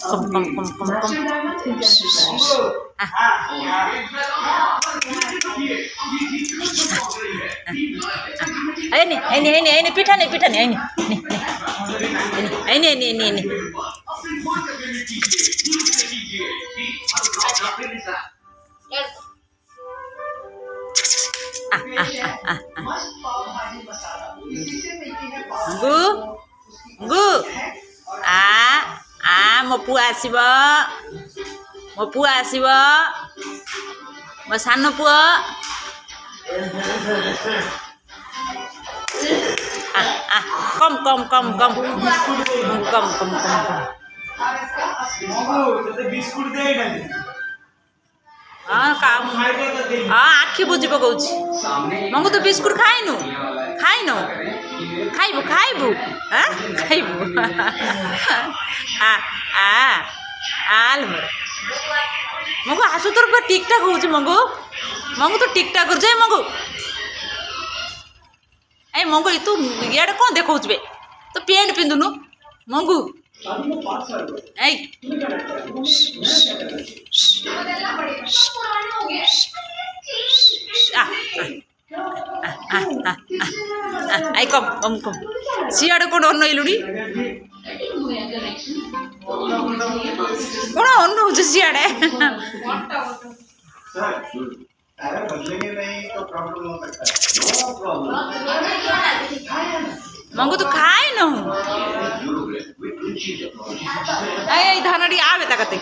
Kom, kom, kom, kom, kom. Ini pita nih, ini. Ini. Gu. Mo puo ଆସିବ ମୋ ସାନ ପୁଅ କମ୍ ଆଖି ବୁଝି ପକଉଛି ମଙ୍ଗୁ ତୁ ବିସ୍କୁଟ ଖାଇନୁ ଖାଇବୁ ଆଲ ମଙ୍ଗୁ ଆସୁ ତୋର ପୁରା ଠିକ୍ ଠାକ୍ ହଉଛି ମଙ୍ଗୁ ତୁ ଠିକ୍ ଠାକ୍ କରୁଛୁ ମଙ୍ଗୁ ମଙ୍ଗୁ ତୁ ଇଆଡ଼େ କ'ଣ ଦେଖାଉଛୁ ବେ ତୁ ପ୍ୟାଣ୍ଟ ପିନ୍ଧୁନୁ ମଙ୍ଗୁ କମ୍ ସିଆଡ଼େ କ'ଣ ଅନଇଲୁଣି କ'ଣ ଅନଉଛୁ ସିଆଡ଼େ ମଙ୍ଗୁ ତୁ ଖାଇନୁ এই ধানটি আবে তাকাতে